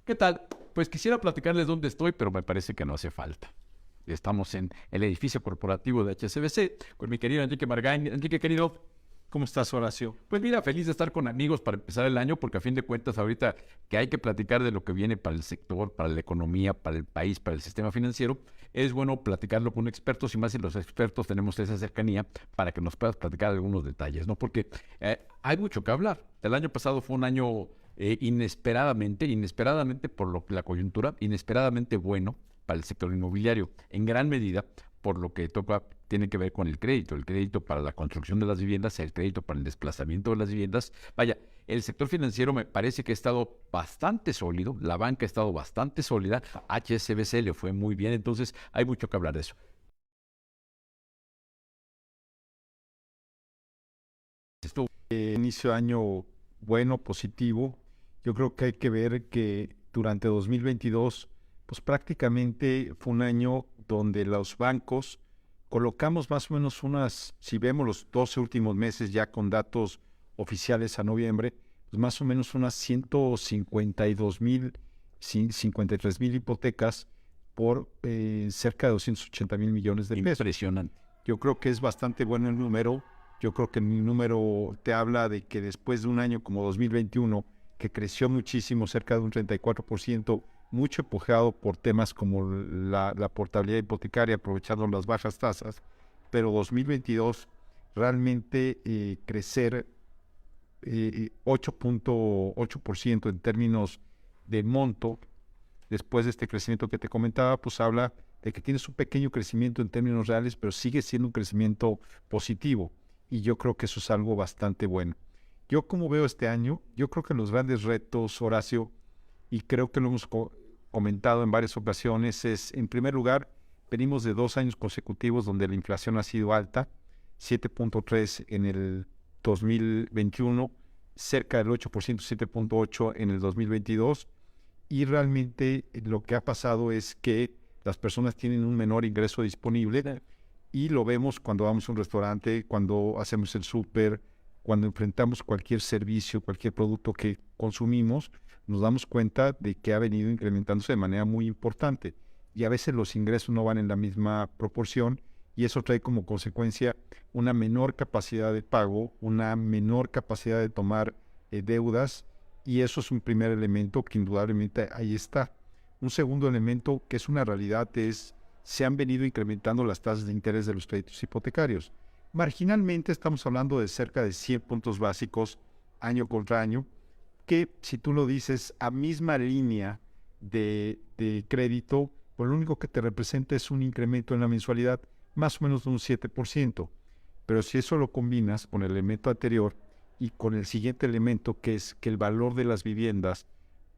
¿Qué tal? Pues quisiera platicarles dónde estoy, pero me parece que no hace falta. Estamos en el edificio corporativo de HSBC con mi querido Enrique Margain. Enrique, querido, ¿Cómo estás, Horacio? pues mira, feliz de estar con amigos para empezar el año, porque a fin de cuentas ahorita que hay que platicar de lo que viene para el sector, para la economía, para el país, para el sistema financiero, es bueno platicarlo con expertos y más si los expertos tenemos esa cercanía para que nos puedas platicar algunos detalles, ¿no? Porque hay mucho que hablar. El año pasado fue un año inesperadamente por la coyuntura, inesperadamente bueno para el sector inmobiliario, en gran medida por lo que tiene que ver con el crédito para la construcción de las viviendas, el crédito para el desplazamiento de las viviendas. Vaya, el sector financiero me parece que ha estado bastante sólido, la banca ha estado bastante sólida, HSBC le fue muy bien, entonces hay mucho que hablar de eso. Estuvo Inicio de año bueno, positivo. Yo creo que hay que ver que durante 2022, pues prácticamente fue un año donde los bancos colocamos más o menos si vemos los 12 últimos meses ya con datos oficiales a noviembre, pues más o menos unas 152,000, 53,000 hipotecas por cerca de 280,000 millones de pesos. impresionante. Yo creo que es bastante bueno el número. Yo creo que el número te habla de que después de un año como 2021, que creció muchísimo, cerca de un 34%, mucho empujado por temas como la portabilidad hipotecaria, aprovechando las bajas tasas, pero 2022 realmente crecer 8.8% en términos de monto, después de este crecimiento que te comentaba, pues habla de que tienes un pequeño crecimiento en términos reales, pero sigue siendo un crecimiento positivo. Y yo creo que eso es algo bastante bueno. Yo como veo este año, yo creo que los grandes retos, Horacio, y creo que lo hemos comentado en varias ocasiones, es, en primer lugar, venimos de 2 años consecutivos donde la inflación ha sido alta, 7.3 en el 2021, cerca del 8%, 7.8 en el 2022, y realmente lo que ha pasado es que las personas tienen un menor ingreso disponible y lo vemos cuando vamos a un restaurante, cuando hacemos el súper, cuando enfrentamos cualquier servicio, cualquier producto que consumimos, nos damos cuenta de que ha venido incrementándose de manera muy importante y a veces los ingresos no van en la misma proporción y eso trae como consecuencia una menor capacidad de pago, una menor capacidad de tomar deudas, y eso es un primer elemento que indudablemente ahí está. Un segundo elemento que es una realidad es se han venido incrementando las tasas de interés de los créditos hipotecarios. Marginalmente estamos hablando de cerca de 100 puntos básicos año contra año, que si tú lo dices a misma línea de crédito, pues lo único que te representa es un incremento en la mensualidad más o menos de un 7%. Pero si eso lo combinas con el elemento anterior y con el siguiente elemento, que es que el valor de las viviendas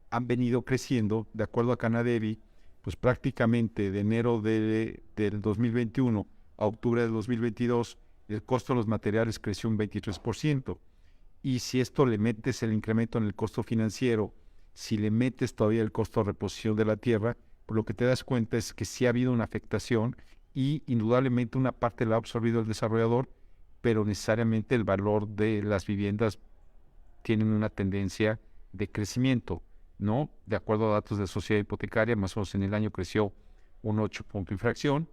han venido creciendo, de acuerdo a Canadevi, pues prácticamente de enero del 2021 a octubre del 2022, el costo de los materiales creció un 23%. Y si esto le metes el incremento en el costo financiero, si le metes todavía el costo de reposición de la tierra, pues lo que te das cuenta es que sí ha habido una afectación y indudablemente una parte la ha absorbido el desarrollador, pero necesariamente el valor de las viviendas tiene una tendencia de crecimiento, ¿no? De acuerdo a datos de sociedad hipotecaria, más o menos en el año creció un 8 punto de infracción,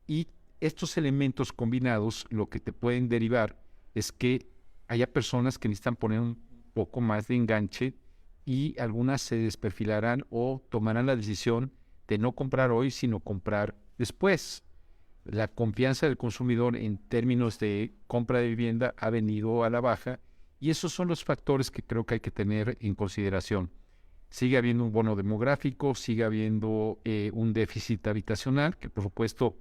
y estos elementos combinados lo que te pueden derivar es que haya personas que necesitan poner un poco más de enganche y algunas se desperfilarán o tomarán la decisión de no comprar hoy, sino comprar después. La confianza del consumidor en términos de compra de vivienda ha venido a la baja y esos son los factores que creo que hay que tener en consideración. Sigue habiendo un bono demográfico, sigue habiendo un déficit habitacional, que por supuesto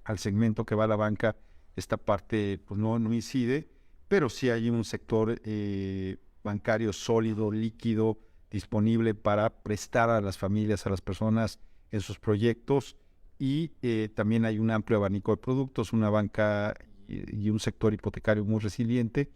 al segmento que va a la banca esta parte pues no incide, pero sí hay un sector bancario sólido, líquido, disponible para prestar a las familias, a las personas en sus proyectos, y también hay un amplio abanico de productos, una banca y un sector hipotecario muy resiliente.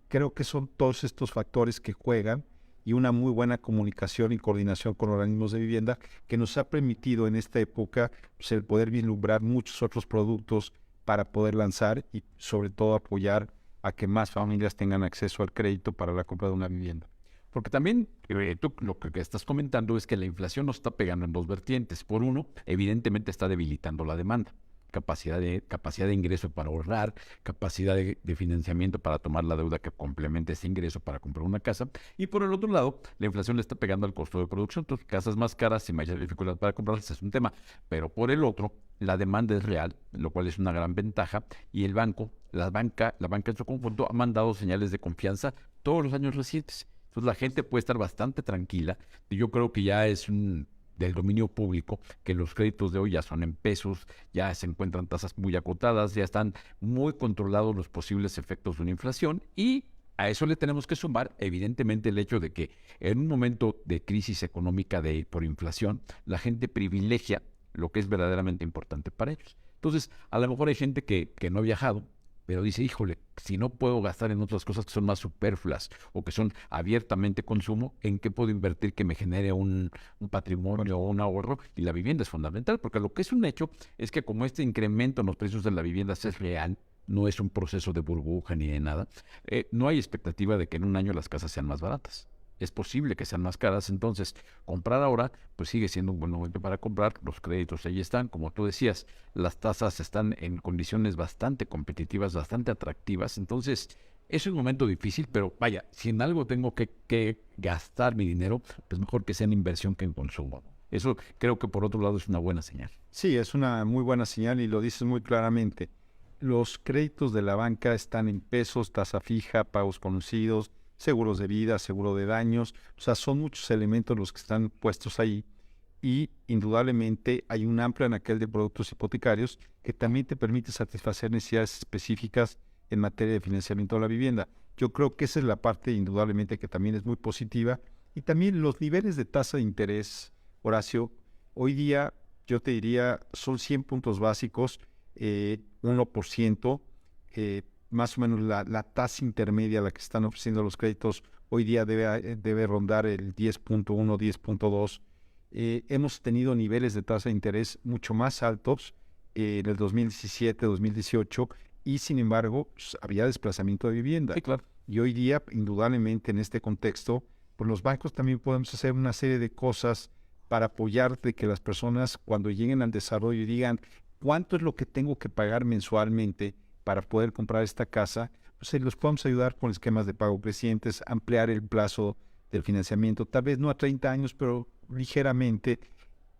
Creo que son todos estos factores que juegan y una muy buena comunicación y coordinación con organismos de vivienda que nos ha permitido en esta época pues, el poder vislumbrar muchos otros productos para poder lanzar y sobre todo apoyar a que más familias tengan acceso al crédito para la compra de una vivienda. Porque también tú lo que estás comentando es que la inflación nos está pegando en dos vertientes. Por uno, evidentemente está debilitando la demanda. Capacidad de ingreso para ahorrar, capacidad de financiamiento para tomar la deuda que complemente ese ingreso para comprar una casa. Y por el otro lado, la inflación le está pegando al costo de producción. Entonces, casas más caras y mayor dificultad para comprarlas es un tema. Pero por el otro, la demanda es real, lo cual es una gran ventaja. Y la banca en su conjunto ha mandado señales de confianza todos los años recientes. Entonces la gente puede estar bastante tranquila. Y yo creo que ya es del dominio público que los créditos de hoy ya son en pesos, ya se encuentran tasas muy acotadas, ya están muy controlados los posibles efectos de una inflación y a eso le tenemos que sumar, evidentemente, el hecho de que en un momento de crisis económica por inflación, la gente privilegia lo que es verdaderamente importante para ellos. Entonces, a lo mejor hay gente que no ha viajado, pero dice, híjole, si no puedo gastar en otras cosas que son más superfluas o que son abiertamente consumo, ¿en qué puedo invertir que me genere un patrimonio o un ahorro? Y la vivienda es fundamental, porque lo que es un hecho es que como este incremento en los precios de la vivienda es real, no es un proceso de burbuja ni de nada, no hay expectativa de que en un año las casas sean más baratas. Es posible que sean más caras, entonces comprar ahora pues sigue siendo un buen momento para comprar, los créditos ahí están, como tú decías, las tasas están en condiciones bastante competitivas, bastante atractivas, entonces es un momento difícil, pero vaya, si en algo tengo que gastar mi dinero, pues mejor que sea en inversión que en consumo. Eso creo que por otro lado es una buena señal. Sí, es una muy buena señal y lo dices muy claramente. Los créditos de la banca están en pesos, tasa fija, pagos conocidos, seguros de vida, seguro de daños, o sea, son muchos elementos los que están puestos ahí y indudablemente hay un amplio anaquel de productos hipotecarios que también te permite satisfacer necesidades específicas en materia de financiamiento de la vivienda. Yo creo que esa es la parte indudablemente que también es muy positiva y también los niveles de tasa de interés, Horacio, hoy día yo te diría son 100 puntos básicos, 1%, más o menos la tasa intermedia a la que están ofreciendo los créditos hoy día debe rondar el 10.1, 10.2. Hemos tenido niveles de tasa de interés mucho más altos en el 2017, 2018 y sin embargo pues, había desplazamiento de vivienda. Sí, claro. Y hoy día, indudablemente en este contexto, pues los bancos también podemos hacer una serie de cosas para apoyar de que las personas cuando lleguen al desarrollo digan cuánto es lo que tengo que pagar mensualmente para poder comprar esta casa, pues los podemos ayudar con esquemas de pago crecientes, ampliar el plazo del financiamiento, tal vez no a 30 años, pero ligeramente.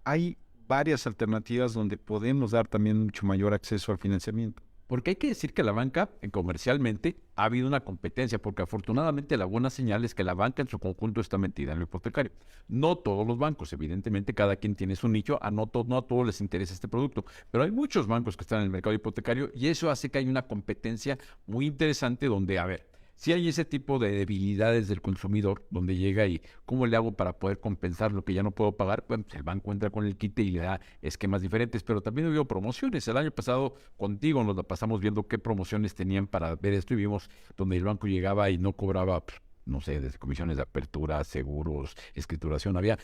Hay varias alternativas donde podemos dar también mucho mayor acceso al financiamiento. Porque hay que decir que la banca, comercialmente, ha habido una competencia, porque afortunadamente la buena señal es que la banca en su conjunto está metida en lo hipotecario. No todos los bancos, evidentemente cada quien tiene su nicho, no a todos les interesa este producto, pero hay muchos bancos que están en el mercado hipotecario y eso hace que hay una competencia muy interesante donde, a ver, si hay ese tipo de debilidades del consumidor, donde llega y ¿cómo le hago para poder compensar lo que ya no puedo pagar? Bueno, pues el banco entra con el quite y le da esquemas diferentes, pero también hubo promociones. El año pasado contigo nos la pasamos viendo qué promociones tenían para ver esto y vimos donde el banco llegaba y no cobraba, no sé, desde comisiones de apertura, seguros, escrituración. Había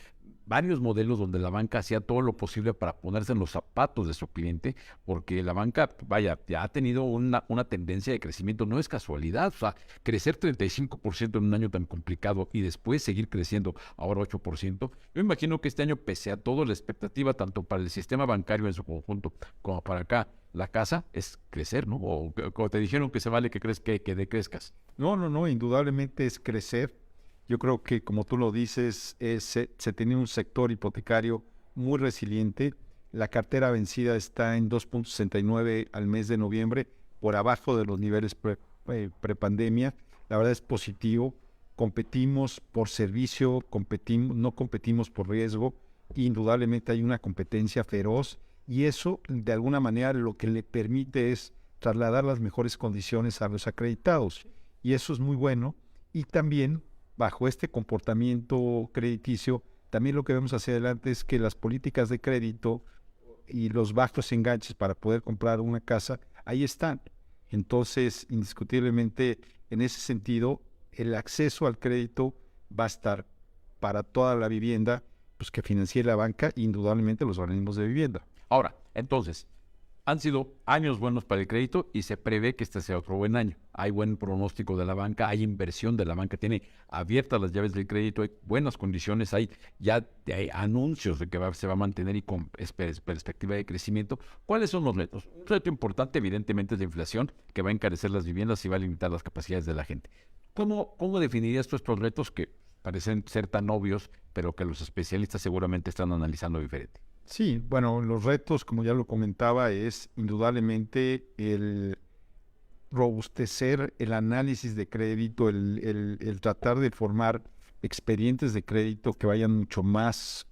varios modelos donde la banca hacía todo lo posible para ponerse en los zapatos de su cliente, porque la banca, vaya, ya ha tenido una tendencia de crecimiento, no es casualidad, o sea, crecer 35% en un año tan complicado y después seguir creciendo ahora 8%, yo imagino que este año, pese a todo, la expectativa tanto para el sistema bancario en su conjunto como para acá, la casa, es crecer, ¿no? O como te dijeron que se vale que decrezcas. No, indudablemente es crecer. Yo creo que, como tú lo dices, se tiene un sector hipotecario muy resiliente. La cartera vencida está en 2.69 al mes de noviembre, por abajo de los niveles prepandemia. La verdad es positivo. Competimos por servicio, no competimos por riesgo. Indudablemente hay una competencia feroz y eso, de alguna manera, lo que le permite es trasladar las mejores condiciones a los acreditados. Y eso es muy bueno. Y también bajo este comportamiento crediticio, también lo que vemos hacia adelante es que las políticas de crédito y los bajos enganches para poder comprar una casa, ahí están. Entonces, indiscutiblemente, en ese sentido, el acceso al crédito va a estar para toda la vivienda, pues que financie la banca, indudablemente los organismos de vivienda. Ahora, entonces, Han sido años buenos para el crédito y se prevé que este sea otro buen año. Hay buen pronóstico de la banca, hay inversión de la banca, tiene abiertas las llaves del crédito, hay buenas condiciones, hay anuncios de que se va a mantener y con perspectiva de crecimiento. ¿Cuáles son los retos? Un reto importante, evidentemente, es la inflación, que va a encarecer las viviendas y va a limitar las capacidades de la gente. ¿Cómo definirías tú estos retos que parecen ser tan obvios, pero que los especialistas seguramente están analizando diferente? Sí, bueno, los retos, como ya lo comentaba, es indudablemente el robustecer el análisis de crédito, el tratar de formar expedientes de crédito que vayan mucho más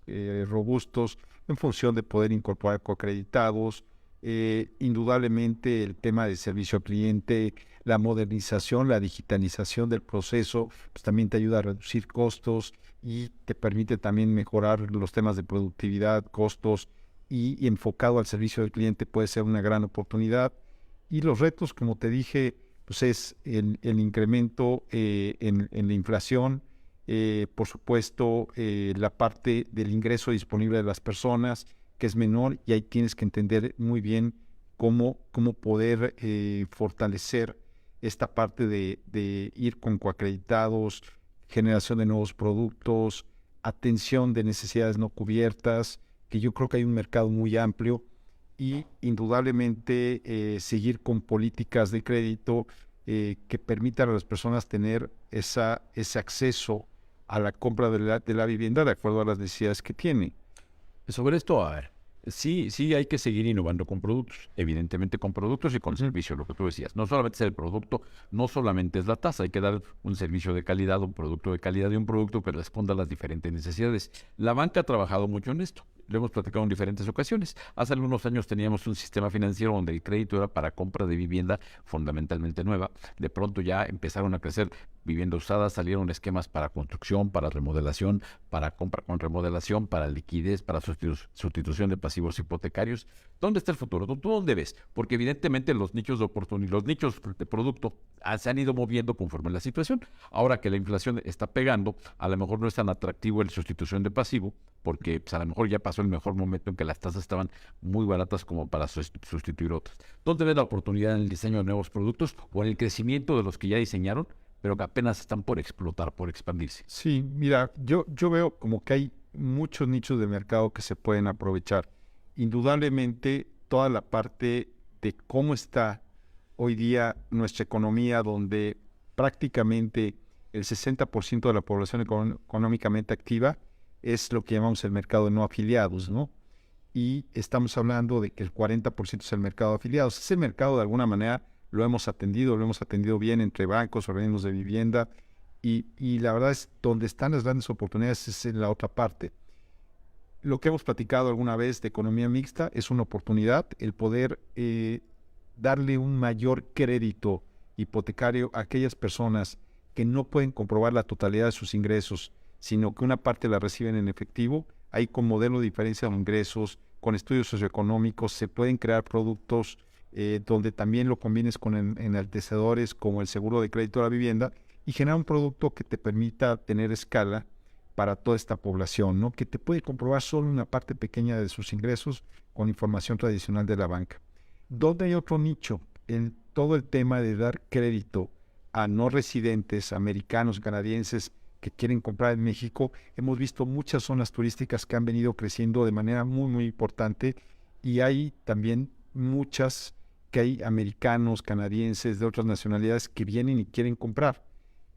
robustos en función de poder incorporar coacreditados, indudablemente el tema de servicio al cliente, la modernización, la digitalización del proceso, pues también te ayuda a reducir costos y te permite también mejorar los temas de productividad, costos y enfocado al servicio del cliente puede ser una gran oportunidad. Y los retos, como te dije, pues es el incremento en la inflación, por supuesto, la parte del ingreso disponible de las personas, que es menor, y ahí tienes que entender muy bien cómo poder fortalecer esta parte de ir con coacreditados, generación de nuevos productos, atención de necesidades no cubiertas, que yo creo que hay un mercado muy amplio y indudablemente seguir con políticas de crédito que permitan a las personas tener ese acceso a la compra de la vivienda de acuerdo a las necesidades que tienen. Sobre esto, a ver, sí hay que seguir innovando con productos, evidentemente con productos y con servicios, lo que tú decías. No solamente es el producto, no solamente es la tasa, hay que dar un servicio de calidad, un producto de calidad y un producto que responda a las diferentes necesidades. La banca ha trabajado mucho en esto. Lo hemos platicado en diferentes ocasiones. Hace algunos años teníamos un sistema financiero donde el crédito era para compra de vivienda fundamentalmente nueva. De pronto ya empezaron a crecer vivienda usada, salieron esquemas para construcción, para remodelación, para compra con remodelación, para liquidez, para sustitución de pasivos hipotecarios. ¿Dónde está el futuro? ¿Tú dónde ves? Porque evidentemente los nichos de oportunidad, los nichos de producto se han ido moviendo conforme a la situación. Ahora que la inflación está pegando, a lo mejor no es tan atractivo el sustitución de pasivo, porque pues, a lo mejor ya pasó el mejor momento en que las tasas estaban muy baratas como para sustituir otras. ¿Dónde ves la oportunidad en el diseño de nuevos productos o en el crecimiento de los que ya diseñaron, pero que apenas están por explotar, por expandirse? Sí, mira, yo veo como que hay muchos nichos de mercado que se pueden aprovechar. Indudablemente, toda la parte de cómo está hoy día nuestra economía, donde prácticamente el 60% de la población económicamente activa es lo que llamamos el mercado de no afiliados, ¿no? Y estamos hablando de que el 40% es el mercado de afiliados. Ese mercado, de alguna manera, lo hemos atendido bien entre bancos, organismos de vivienda, y la verdad es donde están las grandes oportunidades es en la otra parte. Lo que hemos platicado alguna vez de economía mixta es una oportunidad, el poder darle un mayor crédito hipotecario a aquellas personas que no pueden comprobar la totalidad de sus ingresos, sino que una parte la reciben en efectivo. Ahí con modelo de diferencia de ingresos, con estudios socioeconómicos, se pueden crear productos donde también lo combines con enaltecedores como el seguro de crédito a la vivienda y generar un producto que te permita tener escala para toda esta población, ¿no? Que te puede comprobar solo una parte pequeña de sus ingresos con información tradicional de la banca. ¿Dónde hay otro nicho? En todo el tema de dar crédito a no residentes, americanos, canadienses, que quieren comprar en México, hemos visto muchas zonas turísticas que han venido creciendo de manera muy, muy importante y hay también muchas que hay americanos, canadienses, de otras nacionalidades que vienen y quieren comprar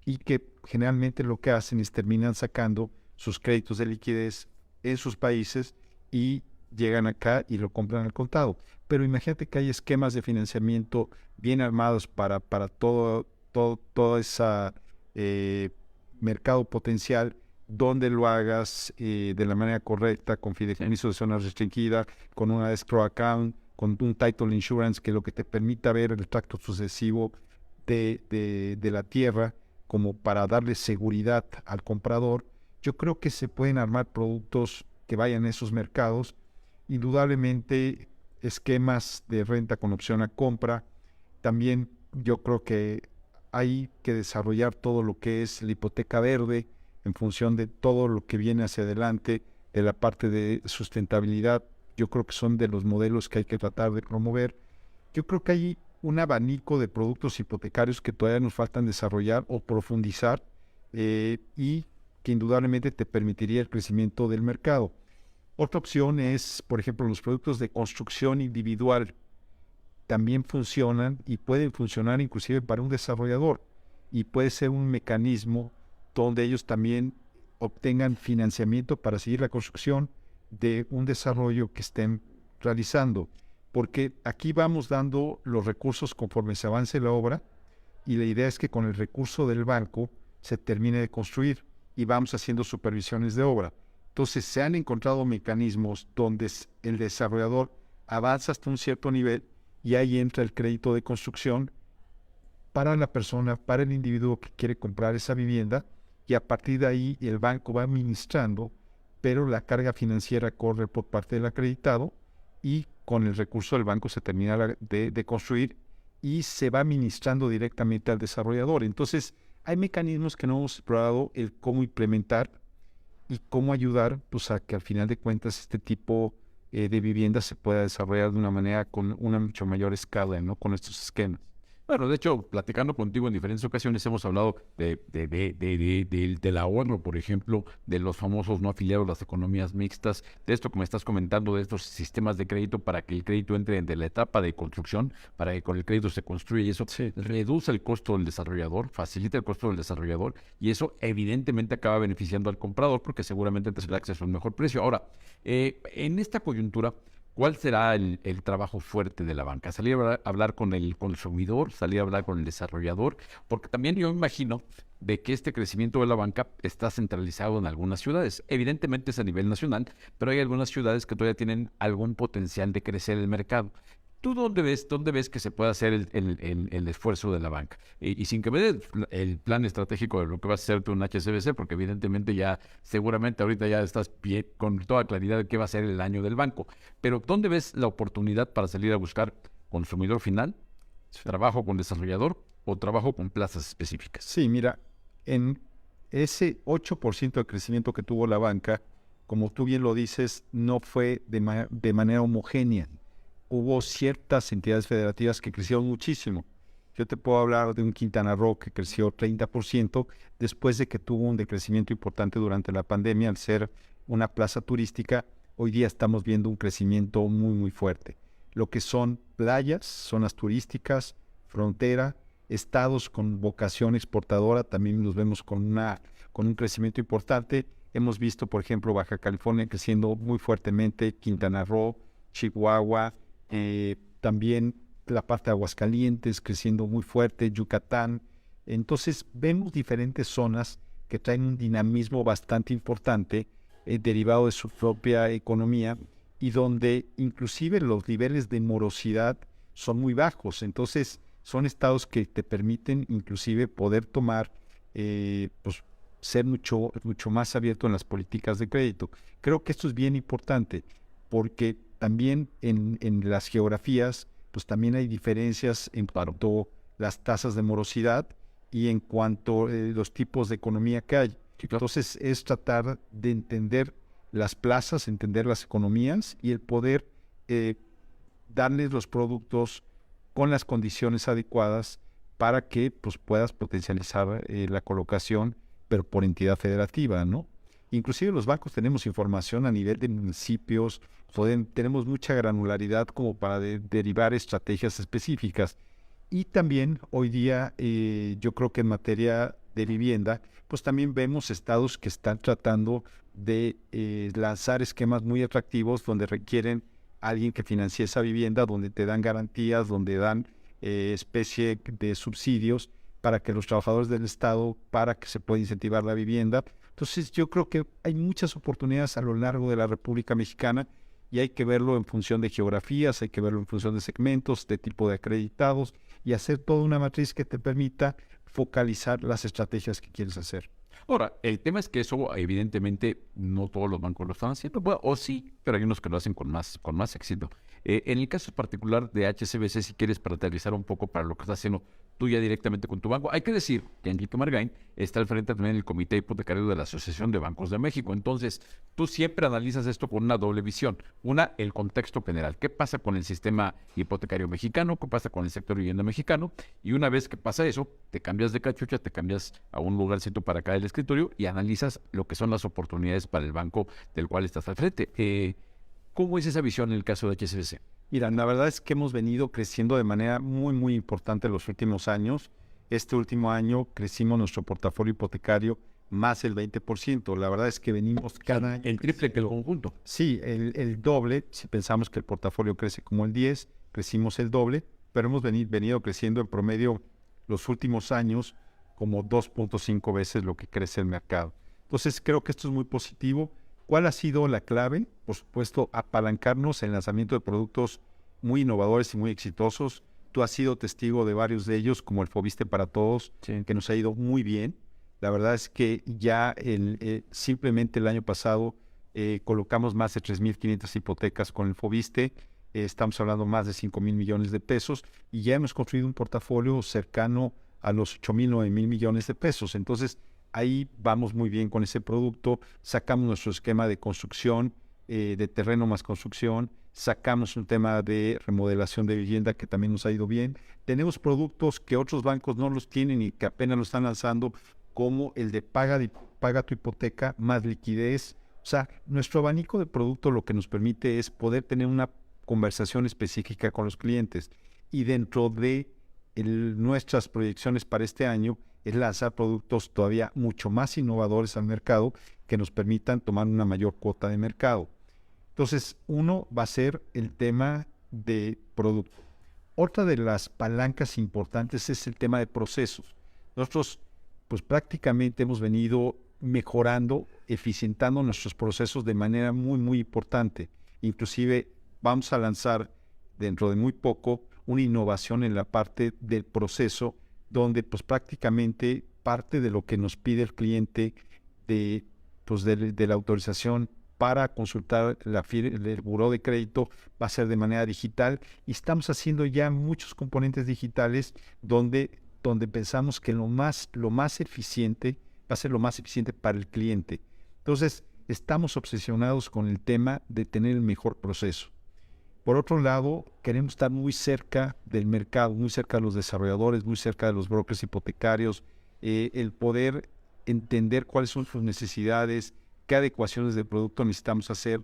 y que generalmente lo que hacen es terminan sacando sus créditos de liquidez en sus países y llegan acá y lo compran al contado. Pero imagínate que hay esquemas de financiamiento bien armados para todo ese mercado potencial, donde lo hagas de la manera correcta, con fideicomiso de zona restringida, con una escrow account, con un title insurance, que lo que te permita ver el tracto sucesivo de la tierra, como para darle seguridad al comprador. Yo creo que se pueden armar productos que vayan a esos mercados. Indudablemente, esquemas de renta con opción a compra. También yo creo que hay que desarrollar todo lo que es la hipoteca verde en función de todo lo que viene hacia adelante, de la parte de sustentabilidad yo creo que son de los modelos que hay que tratar de promover. Yo creo que hay un abanico de productos hipotecarios que todavía nos faltan desarrollar o profundizar, y que indudablemente te permitiría el crecimiento del mercado. Otra opción es, por ejemplo, los productos de construcción individual. También funcionan y pueden funcionar inclusive para un desarrollador, y puede ser un mecanismo donde ellos también obtengan financiamiento para seguir la construcción de un desarrollo que estén realizando, porque aquí vamos dando los recursos conforme se avance la obra, y la idea es que con el recurso del banco se termine de construir y vamos haciendo supervisiones de obra. Entonces se han encontrado mecanismos donde el desarrollador avanza hasta un cierto nivel y ahí entra el crédito de construcción para la persona, para el individuo que quiere comprar esa vivienda, y a partir de ahí el banco va administrando, pero la carga financiera corre por parte del acreditado y con el recurso del banco se termina de construir y se va administrando directamente al desarrollador. Entonces hay mecanismos que no hemos explorado el cómo implementar y cómo ayudar, pues, a que al final de cuentas este tipo de vivienda se pueda desarrollar de una manera con una mucho mayor escala, ¿no? Con estos esquemas. Bueno, de hecho, platicando contigo en diferentes ocasiones hemos hablado del ahorro, por ejemplo, de los famosos no afiliados, las economías mixtas, de esto que me estás comentando, de estos sistemas de crédito para que el crédito entre de la etapa de construcción, para que con el crédito se construya y eso reduce el costo del desarrollador, facilita el costo del desarrollador y eso evidentemente acaba beneficiando al comprador porque seguramente tendrá acceso a un mejor precio. Ahora, en esta coyuntura, ¿cuál será el trabajo fuerte de la banca? ¿Salir a hablar con el consumidor? ¿Salir a hablar con el desarrollador? Porque también yo me imagino de que este crecimiento de la banca está centralizado en algunas ciudades. Evidentemente es a nivel nacional, pero hay algunas ciudades que todavía tienen algún potencial de crecer el mercado. ¿Tú dónde ves que se puede hacer el esfuerzo de la banca? Y sin que me des el plan estratégico de lo que vas a hacer tú en HSBC, porque evidentemente ya, seguramente ahorita ya estás bien, con toda claridad de qué va a ser el año del banco. Pero ¿dónde ves la oportunidad para salir a buscar consumidor final, trabajo con desarrollador o trabajo con plazas específicas? Sí, mira, en ese 8% de crecimiento que tuvo la banca, como tú bien lo dices, no fue de manera homogénea. Hubo ciertas entidades federativas que crecieron muchísimo. Yo te puedo hablar de un Quintana Roo que creció 30% después de que tuvo un decrecimiento importante durante la pandemia al ser una plaza turística. Hoy día estamos viendo un crecimiento muy, muy fuerte. Lo que son playas, zonas turísticas, frontera, estados con vocación exportadora, también los vemos con un crecimiento importante. Hemos visto, por ejemplo, Baja California creciendo muy fuertemente, Quintana Roo, Chihuahua, también la parte de Aguascalientes creciendo muy fuerte, Yucatán. Entonces vemos diferentes zonas que traen un dinamismo bastante importante, derivado de su propia economía, y donde inclusive los niveles de morosidad son muy bajos. Entonces son estados que te permiten inclusive poder tomar, pues ser mucho más abierto en las políticas de crédito. Creo que esto es bien importante porque también en las geografías, pues también hay diferencias en cuanto a las tasas de morosidad y en cuanto a los tipos de economía que hay. Entonces es tratar de entender las plazas, entender las economías y el poder darles los productos con las condiciones adecuadas para que pues, puedas potencializar la colocación, pero por entidad federativa, ¿no? Inclusive los bancos tenemos información a nivel de municipios, tenemos mucha granularidad como para derivar estrategias específicas. Y también hoy día yo creo que en materia de vivienda, pues también vemos estados que están tratando de lanzar esquemas muy atractivos donde requieren a alguien que financie esa vivienda, donde te dan garantías, donde dan especie de subsidios para que los trabajadores del Estado, para que se pueda incentivar la vivienda. Entonces yo creo que hay muchas oportunidades a lo largo de la República Mexicana y hay que verlo en función de geografías, hay que verlo en función de segmentos, de tipo de acreditados y hacer toda una matriz que te permita focalizar las estrategias que quieres hacer. Ahora, el tema es que eso evidentemente no todos los bancos lo están haciendo, bueno, o sí, pero hay unos que lo hacen con más éxito. En el caso particular de HSBC, si quieres para aterrizar un poco para lo que está haciendo tú ya directamente con tu banco. Hay que decir que Enrique Margain está al frente también del Comité Hipotecario de la Asociación de Bancos de México. Entonces, tú siempre analizas esto con una doble visión. Una, el contexto general. ¿Qué pasa con el sistema hipotecario mexicano? ¿Qué pasa con el sector vivienda mexicano? Y una vez que pasa eso, te cambias de cachucha, te cambias a un lugarcito para acá del escritorio y analizas lo que son las oportunidades para el banco del cual estás al frente. ¿Cómo es esa visión en el caso de HSBC? Mira, la verdad es que hemos venido creciendo de manera muy, muy importante en los últimos años. Este último año crecimos nuestro portafolio hipotecario más del 20%. La verdad es que venimos cada año. El triple que el conjunto. Sí, el doble. Si pensamos que el portafolio crece como el 10, crecimos el doble, pero hemos venido creciendo en promedio los últimos años como 2.5 veces lo que crece el mercado. Entonces, creo que esto es muy positivo. ¿Cuál ha sido la clave? Por supuesto, apalancarnos en el lanzamiento de productos muy innovadores y muy exitosos. Tú has sido testigo de varios de ellos, como el Foviste para Todos, Sí. que nos ha ido muy bien. La verdad es que ya simplemente el año pasado colocamos más de 3.500 hipotecas con el Foviste. Estamos hablando más de 5,000 millones de pesos y ya hemos construido un portafolio cercano a los 8,000, 9,000 millones de pesos. Entonces, ahí vamos muy bien con ese producto. Sacamos nuestro esquema de construcción, de terreno más construcción. Sacamos un tema de remodelación de vivienda que también nos ha ido bien. Tenemos productos que otros bancos no los tienen y que apenas lo están lanzando, como el de paga tu hipoteca más liquidez. O sea, nuestro abanico de producto lo que nos permite es poder tener una conversación específica con los clientes. Y dentro de nuestras proyecciones para este año es lanzar productos todavía mucho más innovadores al mercado que nos permitan tomar una mayor cuota de mercado. Entonces, uno va a ser el tema de producto. Otra de las palancas importantes es el tema de procesos. Nosotros, pues prácticamente hemos venido mejorando, eficientando nuestros procesos de manera muy, muy importante. Inclusive, vamos a lanzar dentro de muy poco una innovación en la parte del proceso, donde pues prácticamente parte de lo que nos pide el cliente de la autorización para consultar el buró de crédito va a ser de manera digital y estamos haciendo ya muchos componentes digitales donde pensamos que lo más eficiente va a ser lo más eficiente para el cliente. Entonces, estamos obsesionados con el tema de tener el mejor proceso. Por otro lado, queremos estar muy cerca del mercado, muy cerca de los desarrolladores, muy cerca de los brokers hipotecarios, el poder entender cuáles son sus necesidades, qué adecuaciones de producto necesitamos hacer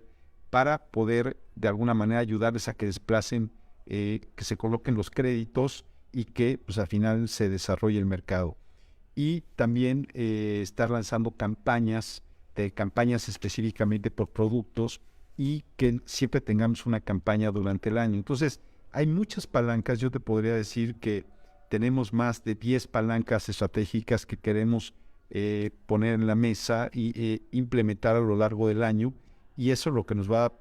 para poder de alguna manera ayudarles a que desplacen, que se coloquen los créditos y que pues al final se desarrolle el mercado. Y también estar lanzando campañas específicamente por productos y que siempre tengamos una campaña durante el año. Entonces, hay muchas palancas. Yo te podría decir que tenemos más de 10 palancas estratégicas que queremos poner en la mesa y implementar a lo largo del año. Y eso lo que nos va a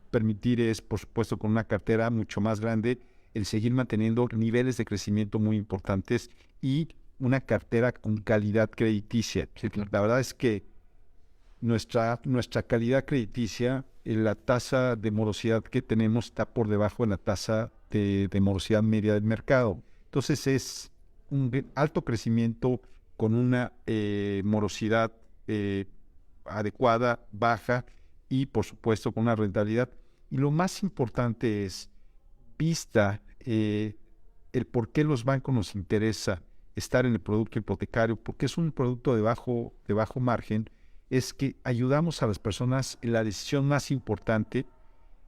permitir es, por supuesto, con una cartera mucho más grande, el seguir manteniendo niveles de crecimiento muy importantes y una cartera con calidad crediticia. Sí, claro. La verdad es que nuestra calidad crediticia, la tasa de morosidad que tenemos está por debajo de la tasa de morosidad media del mercado. Entonces es un alto crecimiento con una morosidad adecuada, baja y por supuesto con una rentabilidad. Y lo más importante es, vista el por qué los bancos nos interesa estar en el producto hipotecario, porque es un producto de bajo margen, es que ayudamos a las personas en la decisión más importante,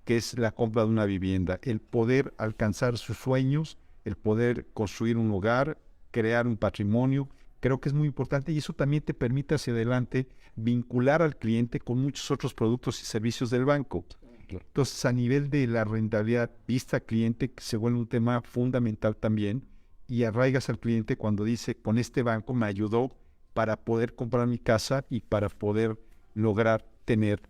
que es la compra de una vivienda, el poder alcanzar sus sueños, el poder construir un hogar, crear un patrimonio. Creo que es muy importante y eso también te permite hacia adelante vincular al cliente con muchos otros productos y servicios del banco. Entonces, a nivel de la rentabilidad vista cliente, se vuelve un tema fundamental también y arraigas al cliente cuando dice, con este banco me ayudó para poder comprar mi casa y para poder lograr tener,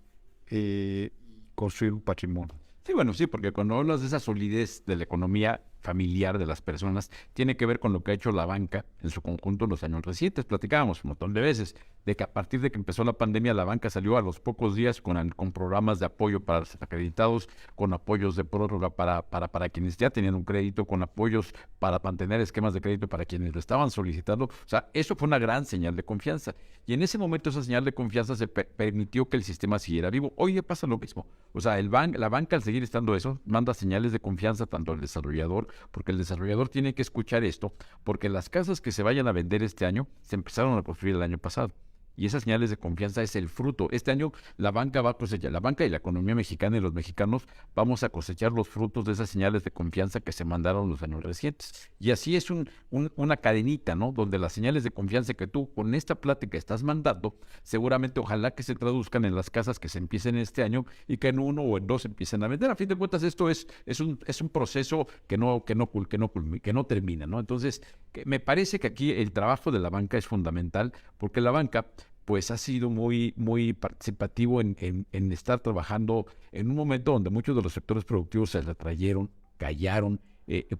construir un patrimonio. Sí, bueno, sí, porque cuando hablas de esa solidez de la economía, familiar de las personas, tiene que ver con lo que ha hecho la banca en su conjunto en los años recientes. Platicábamos un montón de veces de que a partir de que empezó la pandemia, la banca salió a los pocos días con programas de apoyo para los acreditados, con apoyos de prórroga para quienes ya tenían un crédito, con apoyos para mantener esquemas de crédito para quienes lo estaban solicitando. O sea, eso fue una gran señal de confianza. Y en ese momento esa señal de confianza se permitió que el sistema siguiera vivo. Hoy ya pasa lo mismo. O sea, la banca al seguir estando eso, manda señales de confianza tanto al desarrollador, porque el desarrollador tiene que escuchar esto, porque las casas que se vayan a vender este año se empezaron a construir el año pasado. Y esas señales de confianza es el fruto. Este año la banca va a cosechar, la banca y la economía mexicana y los mexicanos vamos a cosechar los frutos de esas señales de confianza que se mandaron los años recientes. Y así es una cadenita, ¿no? Donde las señales de confianza que tú con esta plática estás mandando, seguramente ojalá que se traduzcan en las casas que se empiecen este año y que en 1 o en 2 empiecen a vender. A fin de cuentas, esto es un proceso que no termina, ¿no? Entonces, me parece que aquí el trabajo de la banca es fundamental, porque la banca pues ha sido muy participativo en estar trabajando en un momento donde muchos de los sectores productivos se retrayeron, callaron,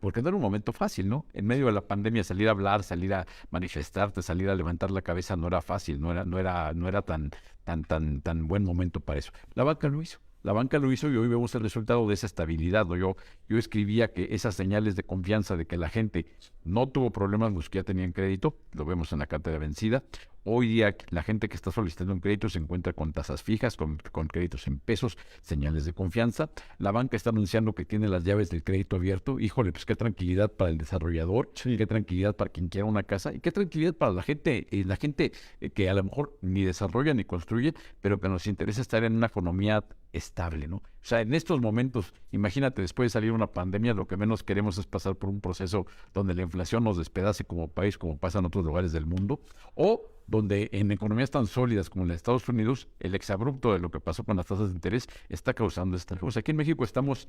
porque no era un momento fácil, ¿no? En medio de la pandemia salir a hablar, salir a manifestarte, salir a levantar la cabeza no era fácil, no era tan buen momento para eso. La banca lo hizo. La banca lo hizo y hoy vemos el resultado de esa estabilidad, ¿no? Yo escribía que esas señales de confianza de que la gente no tuvo problemas, los que ya tenían crédito, lo vemos en la cartera vencida. Hoy día la gente que está solicitando un crédito se encuentra con tasas fijas, con créditos en pesos, señales de confianza. La banca está anunciando que tiene las llaves del crédito abierto. Híjole, pues qué tranquilidad para el desarrollador, sí, qué tranquilidad para quien quiera una casa y qué tranquilidad para la gente que a lo mejor ni desarrolla ni construye, pero que nos interesa estar en una economía estable, ¿no? O sea, en estos momentos, imagínate, después de salir una pandemia, lo que menos queremos es pasar por un proceso donde la inflación nos despedace como país, como pasa en otros lugares del mundo, o donde en economías tan sólidas como en los Estados Unidos, el exabrupto de lo que pasó con las tasas de interés está causando esta cosa. Aquí en México estamos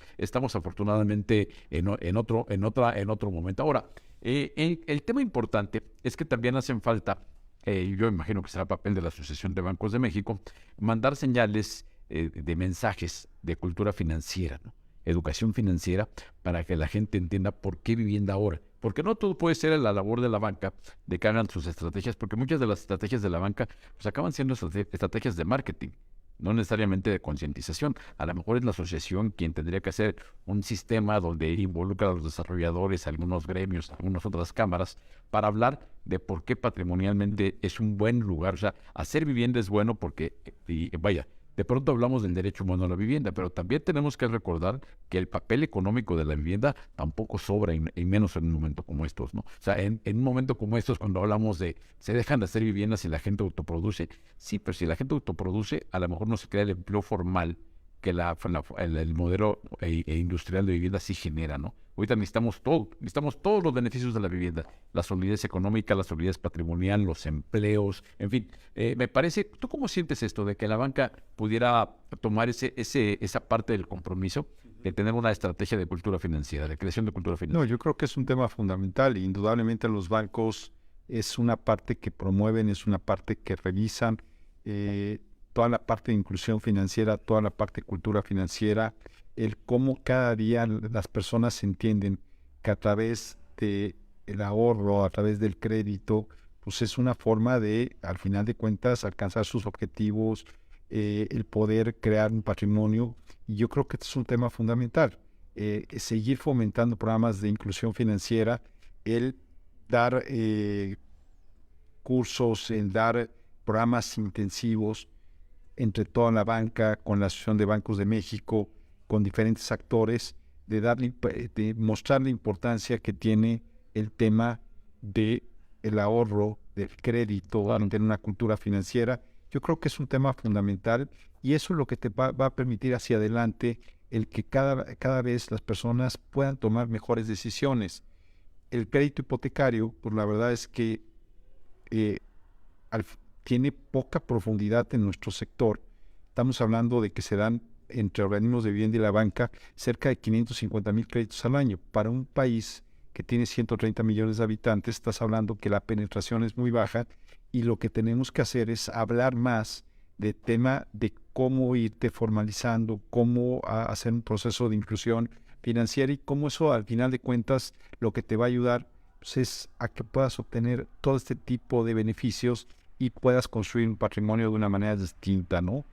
afortunadamente en otro momento. Ahora, el tema importante es que también hacen falta, yo imagino que será papel de la Asociación de Bancos de México, mandar señales de mensajes de cultura financiera, ¿no? Educación financiera, para que la gente entienda por qué vivienda ahora. Porque no todo puede ser la labor de la banca de que hagan sus estrategias, porque muchas de las estrategias de la banca pues acaban siendo estrategias de marketing, no necesariamente de concientización. A lo mejor es la asociación quien tendría que hacer un sistema donde involucra a los desarrolladores, a algunos gremios, a algunas otras cámaras, para hablar de por qué patrimonialmente es un buen lugar. O sea, hacer vivienda es bueno porque, de pronto hablamos del derecho humano a la vivienda, pero también tenemos que recordar que el papel económico de la vivienda tampoco sobra, y menos en un momento como estos, ¿no? O sea, en un momento como estos, cuando hablamos de se dejan de hacer viviendas y la gente autoproduce, sí, pero si la gente autoproduce, a lo mejor no se crea el empleo formal que el modelo industrial de vivienda sí genera, ¿no? Ahorita necesitamos todos los beneficios de la vivienda, la solidez económica, la solidez patrimonial, los empleos, en fin. Me parece, ¿tú cómo sientes esto de que la banca pudiera tomar esa parte del compromiso de tener una estrategia de cultura financiera, de creación de cultura financiera? No, yo creo que es un tema fundamental. Indudablemente los bancos es una parte que promueven, es una parte que revisan, toda la parte de inclusión financiera, toda la parte de cultura financiera, el cómo cada día las personas entienden que a través del ahorro, a través del crédito, pues es una forma de, al final de cuentas, alcanzar sus objetivos, el poder crear un patrimonio. Y yo creo que este es un tema fundamental. Seguir fomentando programas de inclusión financiera, el dar cursos, el dar programas intensivos entre toda la banca, con la Asociación de Bancos de México, con diferentes actores, de mostrar la importancia que tiene el tema del ahorro, del crédito, claro, tener una cultura financiera. Yo creo que es un tema fundamental y eso es lo que te va a permitir hacia adelante el que cada vez las personas puedan tomar mejores decisiones. El crédito hipotecario, pues la verdad es que tiene poca profundidad en nuestro sector. Estamos hablando de que se dan entre organismos de vivienda y la banca cerca de 550,000 créditos al año. Para un país que tiene 130 millones de habitantes, estás hablando que la penetración es muy baja y lo que tenemos que hacer es hablar más del tema de cómo irte formalizando, cómo hacer un proceso de inclusión financiera y cómo eso al final de cuentas lo que te va a ayudar pues, es a que puedas obtener todo este tipo de beneficios y puedas construir un patrimonio de una manera distinta, ¿no?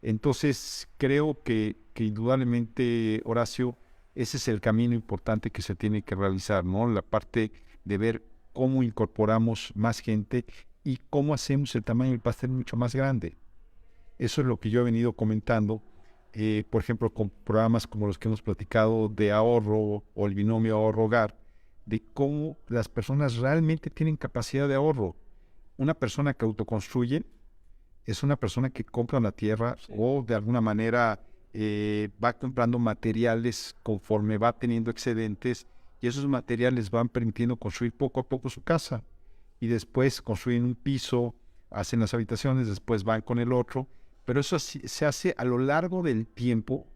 Entonces, creo que indudablemente, Horacio, ese es el camino importante que se tiene que realizar, ¿no? La parte de ver cómo incorporamos más gente y cómo hacemos el tamaño del pastel mucho más grande. Eso es lo que yo he venido comentando, por ejemplo, con programas como los que hemos platicado de ahorro o el binomio ahorro-hogar, de cómo las personas realmente tienen capacidad de ahorro. Una persona que autoconstruye es una persona que compra una tierra o de alguna manera va comprando materiales conforme va teniendo excedentes y esos materiales van permitiendo construir poco a poco su casa y después construyen un piso, hacen las habitaciones, después van con el otro, pero eso se hace a lo largo del tiempo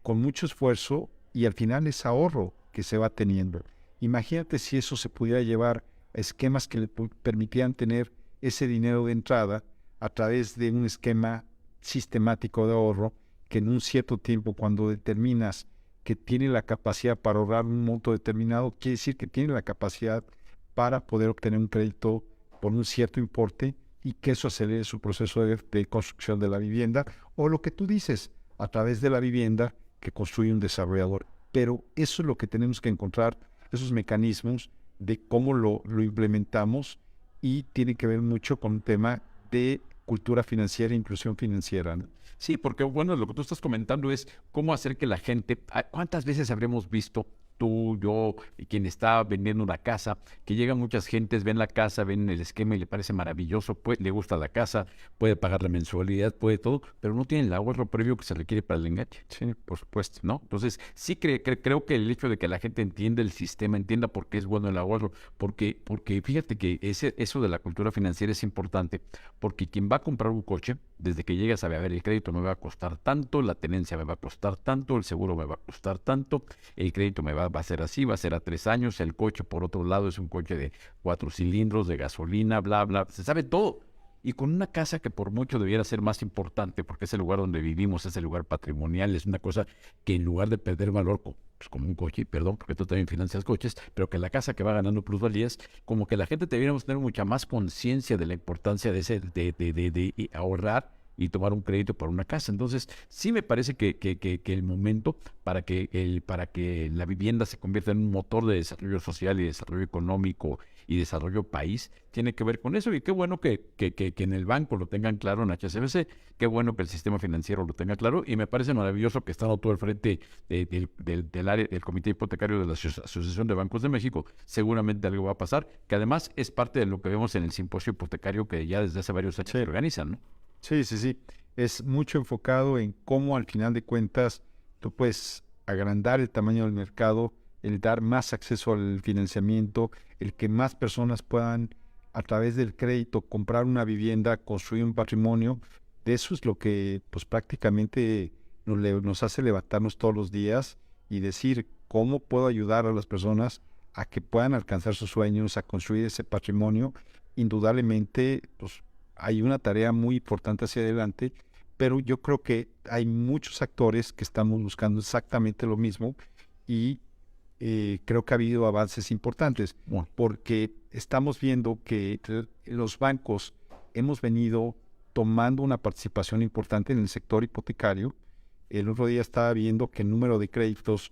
con mucho esfuerzo y al final es ahorro que se va teniendo. Imagínate si eso se pudiera llevar a esquemas que le permitieran tener ese dinero de entrada a través de un esquema sistemático de ahorro que en un cierto tiempo, cuando determinas que tiene la capacidad para ahorrar un monto determinado, quiere decir que tiene la capacidad para poder obtener un crédito por un cierto importe y que eso acelere su proceso de construcción de la vivienda o lo que tú dices, a través de la vivienda que construye un desarrollador. Pero eso es lo que tenemos que encontrar, esos mecanismos de cómo lo implementamos y tiene que ver mucho con un tema de cultura financiera e inclusión financiera, ¿no? Sí, porque bueno, lo que tú estás comentando es cómo hacer que la gente, ¿cuántas veces habremos visto tú, yo, y quien está vendiendo una casa, que llegan muchas gentes, ven la casa, ven el esquema y le parece maravilloso, le gusta la casa, puede pagar la mensualidad, puede todo, pero no tiene el ahorro previo que se requiere para el enganche? Sí, por supuesto. ¿No? Entonces, sí creo que el hecho de que la gente entienda el sistema, entienda por qué es bueno el ahorro, porque fíjate que eso de la cultura financiera es importante, porque quien va a comprar un coche, desde que llega sabe, a ver, el crédito me va a costar tanto, la tenencia me va a costar tanto, el seguro me va a costar tanto, el crédito va a ser así, va a ser a 3 años, el coche, por otro lado, es un coche de 4 cilindros, de gasolina, bla, bla, se sabe todo. Y con una casa que por mucho debiera ser más importante, porque es el lugar donde vivimos, es el lugar patrimonial, es una cosa que en lugar de perder valor, pues como un coche, perdón, porque tú también financias coches, pero que la casa que va ganando plusvalías, como que la gente debiéramos tener mucha más conciencia de la importancia de ahorrar y tomar un crédito para una casa. Entonces, sí me parece que el momento para que la vivienda se convierta en un motor de desarrollo social y desarrollo económico y desarrollo país, tiene que ver con eso. Y qué bueno que en el banco lo tengan claro, en HSBC, qué bueno que el sistema financiero lo tenga claro, y me parece maravilloso que estando tú al frente del área, del Comité Hipotecario de la Asociación de Bancos de México. Seguramente algo va a pasar, que además es parte de lo que vemos en el simposio hipotecario que ya desde hace varios años se organizan, ¿no? Sí, sí, sí. Es mucho enfocado en cómo al final de cuentas tú puedes agrandar el tamaño del mercado, el dar más acceso al financiamiento, el que más personas puedan a través del crédito comprar una vivienda, construir un patrimonio. De eso es lo que pues prácticamente nos hace levantarnos todos los días y decir cómo puedo ayudar a las personas a que puedan alcanzar sus sueños, a construir ese patrimonio. Indudablemente, pues hay una tarea muy importante hacia adelante, pero yo creo que hay muchos actores que estamos buscando exactamente lo mismo y creo que ha habido avances importantes, porque estamos viendo que los bancos hemos venido tomando una participación importante en el sector hipotecario. El otro día estaba viendo que el número de créditos,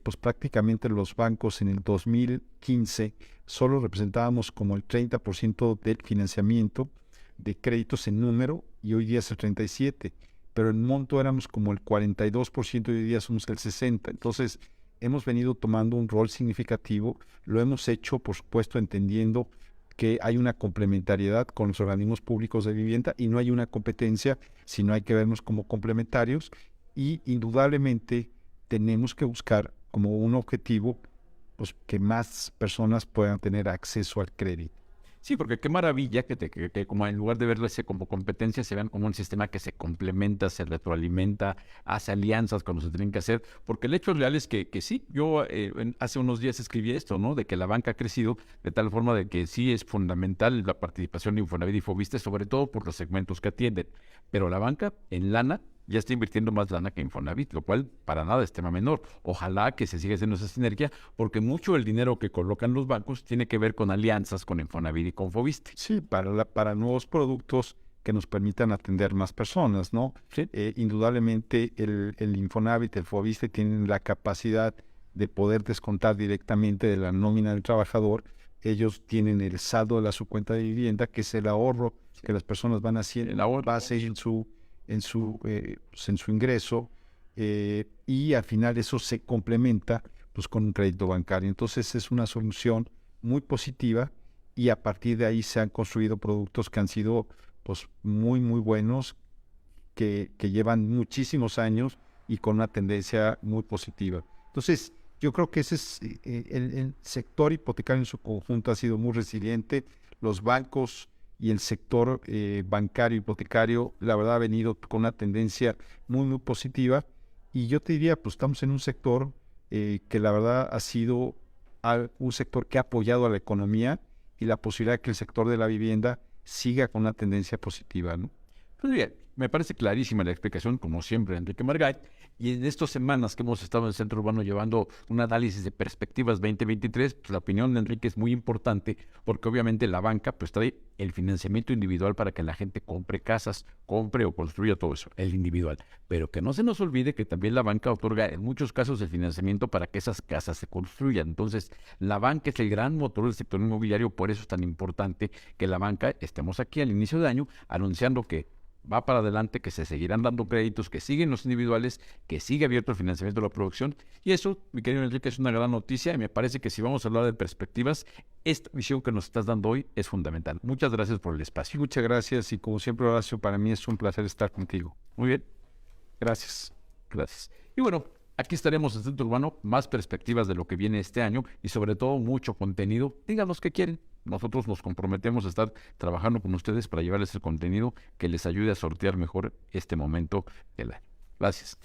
pues prácticamente los bancos en el 2015 solo representábamos como el 30% del financiamiento de créditos en número y hoy día es el 37%, pero en monto éramos como el 42% y hoy día somos el 60%. Entonces, hemos venido tomando un rol significativo, lo hemos hecho, por supuesto, entendiendo que hay una complementariedad con los organismos públicos de vivienda y no hay una competencia, sino hay que vernos como complementarios y indudablemente tenemos que buscar como un objetivo pues, que más personas puedan tener acceso al crédito. Sí, porque qué maravilla que como en lugar de verse como competencia, se vean como un sistema que se complementa, se retroalimenta, hace alianzas cuando se tienen que hacer, porque el hecho real es que sí, yo hace unos días escribí esto, ¿no? De que la banca ha crecido de tal forma de que sí es fundamental la participación de Infonavit y Foviste, sobre todo por los segmentos que atienden, pero la banca en lana ya está invirtiendo más lana que Infonavit, lo cual para nada es tema menor. Ojalá que se siga haciendo esa sinergia, porque mucho del dinero que colocan los bancos tiene que ver con alianzas con Infonavit y con Fobiste. Sí, para nuevos productos que nos permitan atender más personas, ¿no? Sí. Indudablemente el Infonavit, el Fobiste tienen la capacidad de poder descontar directamente de la nómina del trabajador. Ellos tienen el saldo de su cuenta de vivienda, que es el ahorro que las personas van haciendo, El ahorro. base en su ingreso, y al final eso se complementa pues con un crédito bancario. Entonces es una solución muy positiva y a partir de ahí se han construido productos que han sido pues muy buenos, que llevan muchísimos años y con una tendencia muy positiva. Entonces yo creo que ese es el sector hipotecario en su conjunto ha sido muy resiliente. Los bancos y el sector bancario hipotecario, la verdad, ha venido con una tendencia muy positiva. Y yo te diría, pues estamos en un sector que la verdad ha sido un sector que ha apoyado a la economía y la posibilidad de que el sector de la vivienda siga con una tendencia positiva, ¿no? Pues bien, me parece clarísima la explicación, como siempre, de Enrique Margay. Y en estas semanas que hemos estado en el Centro Urbano llevando un análisis de perspectivas 2023, pues la opinión de Enrique es muy importante, porque obviamente la banca pues trae el financiamiento individual para que la gente compre casas, compre o construya todo eso, el individual. Pero que no se nos olvide que también la banca otorga en muchos casos el financiamiento para que esas casas se construyan. Entonces, la banca es el gran motor del sector inmobiliario, por eso es tan importante que la banca estemos aquí al inicio de año anunciando que va para adelante, que se seguirán dando créditos, que siguen los individuales, que sigue abierto el financiamiento de la producción. Y eso, mi querido Enrique, es una gran noticia y me parece que si vamos a hablar de perspectivas, esta visión que nos estás dando hoy es fundamental. Muchas gracias por el espacio. Muchas gracias y como siempre, Horacio, para mí es un placer estar contigo. Muy bien, Gracias. gracias. Y bueno, aquí estaremos en Centro Urbano, más perspectivas de lo que viene este año y sobre todo mucho contenido. Díganos qué quieren. Nosotros nos comprometemos a estar trabajando con ustedes para llevarles el contenido que les ayude a sortear mejor este momento del año. Gracias.